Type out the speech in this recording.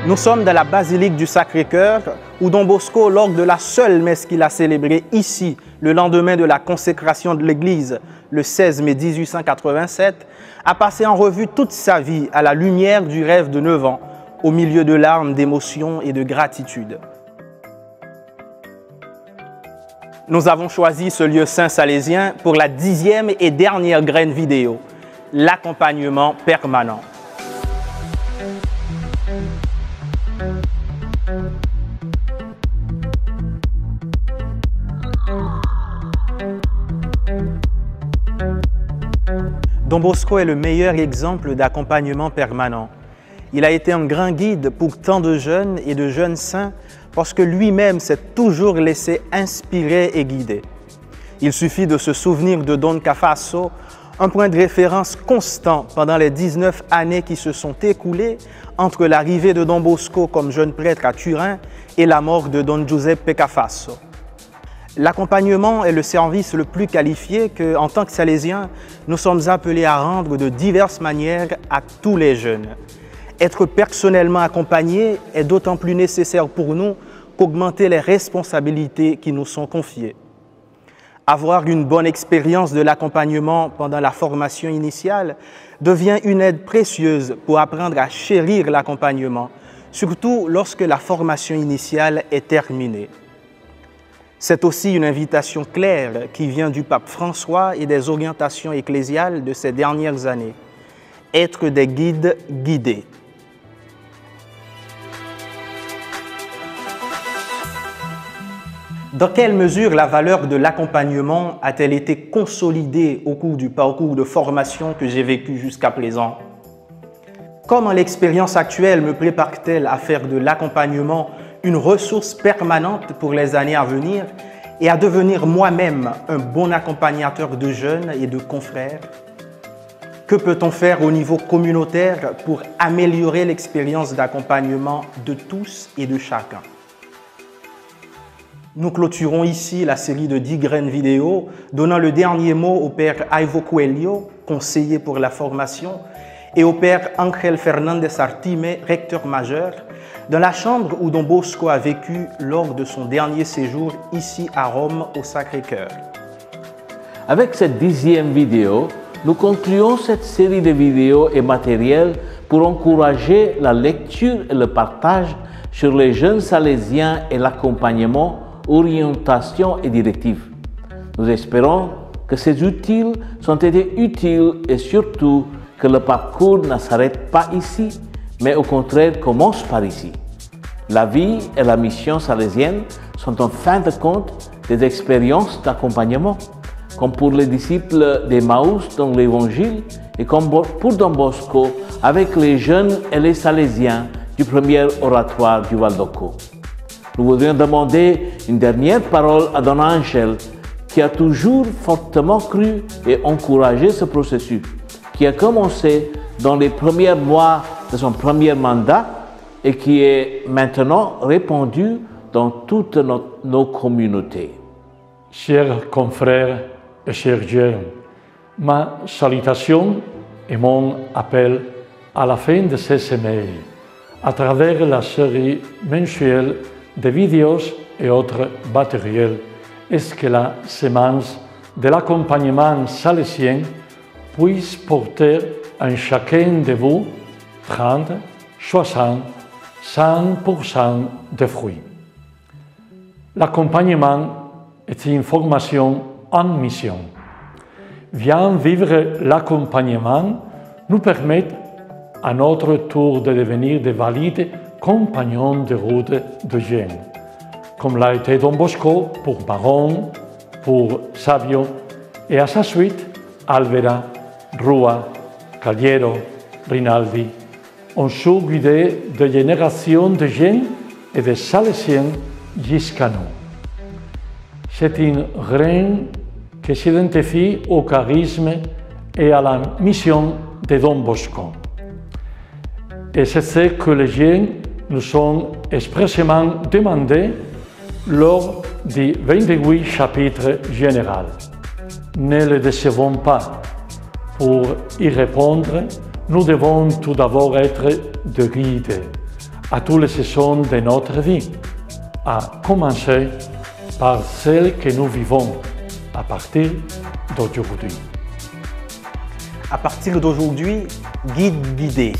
Nous sommes dans la basilique du Sacré-Cœur où Don Bosco, lors de la seule messe qu'il a célébrée ici, le lendemain de la consécration de l'Église, le 16 mai 1887, a passé en revue toute sa vie à la lumière du rêve de 9 ans, au milieu de larmes d'émotion et de gratitude. Nous avons choisi ce lieu saint salésien pour la 10e et dernière graine vidéo, l'accompagnement permanent. Don Bosco est le meilleur exemple d'accompagnement permanent. Il a été un grand guide pour tant de jeunes et de jeunes saints parce que lui-même s'est toujours laissé inspirer et guider. Il suffit de se souvenir de Don Cafasso, un point de référence constant pendant les 19 années qui se sont écoulées entre l'arrivée de Don Bosco comme jeune prêtre à Turin et la mort de Don Giuseppe Cafasso. L'accompagnement est le service le plus qualifié que, en tant que Salésiens, nous sommes appelés à rendre de diverses manières à tous les jeunes. Être personnellement accompagné est d'autant plus nécessaire pour nous qu'augmenter les responsabilités qui nous sont confiées. Avoir une bonne expérience de l'accompagnement pendant la formation initiale devient une aide précieuse pour apprendre à chérir l'accompagnement, surtout lorsque la formation initiale est terminée. C'est aussi une invitation claire qui vient du pape François et des orientations ecclésiales de ces dernières années. Être des guides guidés. Dans quelle mesure la valeur de l'accompagnement a-t-elle été consolidée au cours du parcours de formation que j'ai vécu jusqu'à présent? Comment l'expérience actuelle me prépare-t-elle à faire de l'accompagnement une ressource permanente pour les années à venir et à devenir moi-même un bon accompagnateur de jeunes et de confrères? Que peut-on faire au niveau communautaire pour améliorer l'expérience d'accompagnement de tous et de chacun? Nous clôturons ici la série de 10 graines vidéo, donnant le dernier mot au père Ivo Coelho, conseiller pour la formation, et au père Ángel Fernández Artime, recteur majeur, dans la chambre où Don Bosco a vécu lors de son dernier séjour ici à Rome au Sacré-Cœur. Avec cette 10e vidéo, nous concluons cette série de vidéos et matériels pour encourager la lecture et le partage sur les jeunes salésiens et l'accompagnement, orientation et directive. Nous espérons que ces outils ont été utiles et surtout que le parcours ne s'arrête pas ici, mais au contraire commence par ici. La vie et la mission salésienne sont en fin de compte des expériences d'accompagnement, comme pour les disciples d'Emmaüs dans l'Évangile et comme pour Don Bosco avec les jeunes et les salésiens du premier oratoire du Val d'Occo. Nous voudrions demander une dernière parole à Don Ángel, qui a toujours fortement cru et encouragé ce processus, qui a commencé dans les premiers mois de son premier mandat et qui est maintenant répandu dans toutes nos communautés. Chers confrères et chers jeunes, ma salutation et mon appel à la fin de ces semaines, à travers la série mensuelle de vidéos et autres matériels, est que la semence de l'accompagnement salésien puisse porter en chacun de vous 30, 60, 100% de fruits. L'accompagnement est une formation en mission. Viens vivre l'accompagnement nous permet à notre tour de devenir de valides compagnons de route de jeunes, comme l'a été Don Bosco pour Maron, pour Savio et à sa suite Alvera, Rua, Caliero, Rinaldi ont su guider de générations de jeunes et de salésiens jusqu'à nous. C'est une graine qui s'identifie au charisme et à la mission de Don Bosco. Et c'est ce que les jeunes nous ont expressément demandé lors du 28 chapitre général. Ne le décevons pas. Pour y répondre, nous devons tout d'abord être de guides, à toutes les saisons de notre vie, à commencer par celle que nous vivons à partir d'aujourd'hui. À partir d'aujourd'hui, guide guidé.